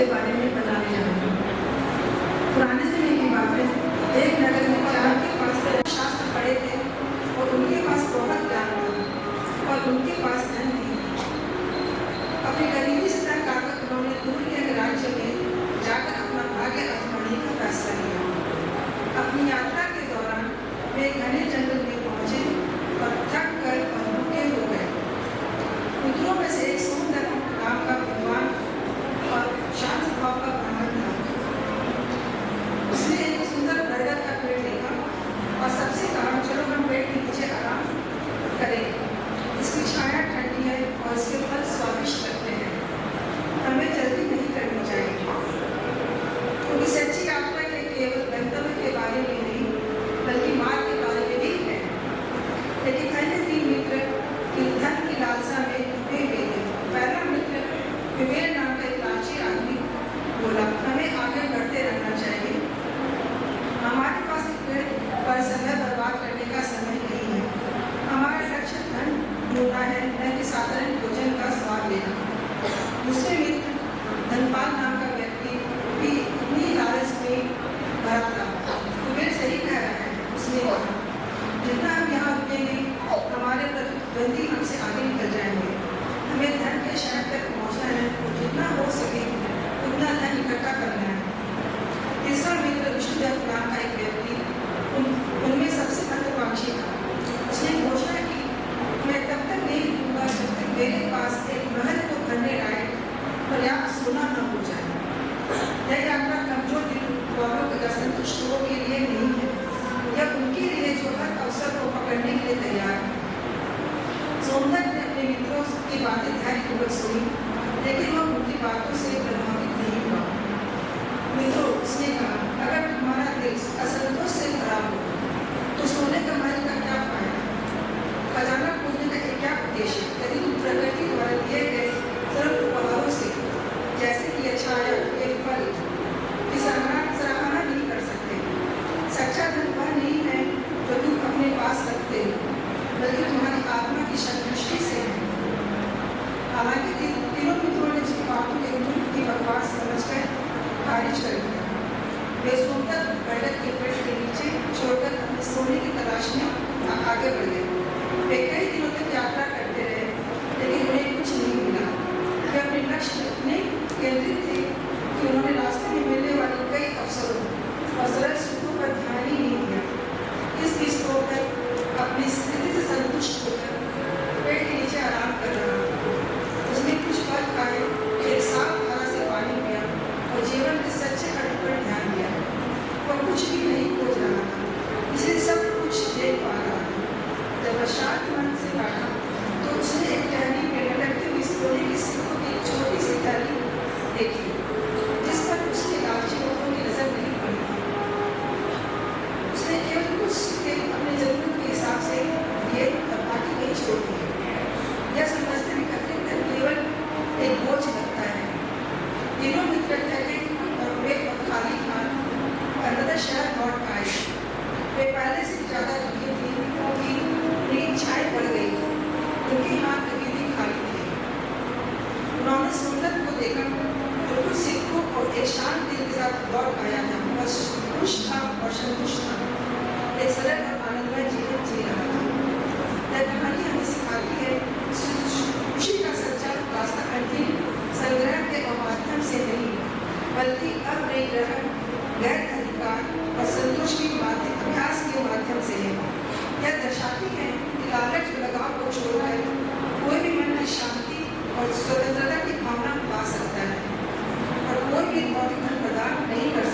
उसके बारे में बताने जा रही हूँ। पुराने समय की बात है, एक नगर में 4 के पास शास्त्र पढ़े थे और उनके पास बहुत ज्ञान था और उनके पास धन नहीं था। अपनी गरीबी से तंग आकर उन्होंने दूर के एक राज्य में जाकर अपना भाग्य आजमाने का फैसला किया। अपनी यात्रा के दौरान वे घने जंगल में पहुंचे और थक कर और भूखे हो गए। मित्रों में से एक सुंदर नाम का विद्वान और शांत स्वभाव का ब्राह्मण था। उसने एक सुंदर बरगद का पेड़ देखा और सबसे कहा, चलो हम पेड़ के नीचे आराम करें। इसकी छाया ठंडी है और इसके फल स्वादिष्ट लगते हैं। हमें जल्दी नहीं करनी चाहिए, क्योंकि सच्ची यात्रा के केवल गंतव्य के बारे में नहीं बल्कि मार्ग के बारे में भी है। लेकिन अन्य 3 मित्र धन की लालसा में डूबे हुए थे। पहला मित्र विवेक नाम का एक लालची आदमी बोला, हमें आगे बढ़ते रहना चाहिए। हमारे पास एक पेड़ पर समय बर्बाद करने का समय नहीं है। हमारा लक्ष्य धन ढूंढना है, न कि साधारण भोजन का स्वाद लेना। दूसरे मित्र धनपाल नाम का व्यक्ति भी इतनी लालच में भरा था। विवेक सही कह रहा है, उसने कहा, जितना हम यहाँ रुकेंगे हमारे प्रतिद्वंदी हमसे आगे निकल जाएंगे। हमें धन के शहर तक पहुँचना है और जितना हो सके उतना धन इकट्ठा करना है। तीसरा मित्र विष्णुदेव नाम का एक व्यक्ति उनमें सबसे महत्वाकांक्षी था। उसने घोषणा की, मैं तब तक नहीं दूंगा जब तक मेरे पास एक महल को भरने लायक पर्याप्त सोना न हो जाए। यह यात्रा कमजोर दिल वालों का संतुष्ट हो के लिए नहीं है, यह उनके लिए जो हर अवसर को पकड़ने के लिए तैयार है। सोमदत्त ने अपने मित्रों की बातें धैर्यपूर्वक सुनी, लेकिन वह उनकी बातों से प्रभावित नहीं हुआ। मित्रों, उसने कहा, अगर तुम्हारा दिल असंतोष से भरा हो तो सोने कमाने का क्या फायदा? खजाना खोजने का क्या उद्देश्य? यदि तुम प्रकृति द्वारा दिए गए सरल उपहारों से, जैसे कि यह छाया, ये फल, की सराहना नहीं कर सकते। सच्चा धन वह नहीं है जो तुम अपने पास रखते हो, बल्कि तुम्हारी आत्मा की संतुष्टि से है। हालांकि तीनों मित्रों ने उसकी बातों के उन्नत की बकवास समझकर खारिज कर दिया। वे सोमदत्त बरगद के पेड़ के नीचे छोड़कर अपने सोने की तलाश में आगे बढ़ गए। वे कई दिनों तक यात्रा करते रहे, लेकिन उन्हें कुछ नहीं मिला। वे अपने लक्ष्य में इतने केंद्रित थे कि उन्होंने रास्ते में मिलने वाले कई अवसरों और सरल सुखों पर ध्यान ही नहीं दिया। इस होकर अपनी स्थिति से संतुष्ट होकर पेड़ के नीचे आराम कर रहा था। उसने कुछ फल खाए, एक साफ धारा से पानी पिया और जीवन के सच्चे अर्थ पर ध्यान दिया। वह कुछ भी नहीं खोज रहा था, इसलिए सब कुछ देख पा रहा था। जब वह शांत मन से बैठा तो उसने एक टहनी में लटकती हुई सोने की सिक्कों की एक छोटी सी थैली देखी, जिस पर उसके लालची लोगों की नजर नहीं पड़ी। उसने केवल कुछ सिक्के अपने जरूरत के हिसाब से दिए और बाकी नहीं छोड़ दिए। यह समझते एकत्रित कर केवल एक बोझ लगता है। तीनों मित्र थके और वे खाली हाथ अंदर शहर लौट आए। वे पहले से ज्यादा दुखी थी क्योंकि उनकी इच्छाएं बढ़ गई, उनके हाथ अभी भी खाली थे। उन्होंने सोमदत्त को देखा जो कुछ सिक्कों और एक शांत दिल के साथ लौट आया था। वह खुश था और संतुष्ट था, एक सरल और आनंदमय जीवन जी रहा था। यह कहानी हमें सिखाती है खुशी का सच्चा रास्ता अंतिम संग्रह के माध्यम से नहीं, बल्कि अग्रहण, गैर अधिकार और संतोष के अभ्यास के माध्यम से है। यह दर्शाती है कि लालच लगाव को छोड़कर कोई भी मन की शांति और स्वतंत्रता की भावना पा सकता है और कोई भी भौतिक धन प्रदान नहीं कर सकता।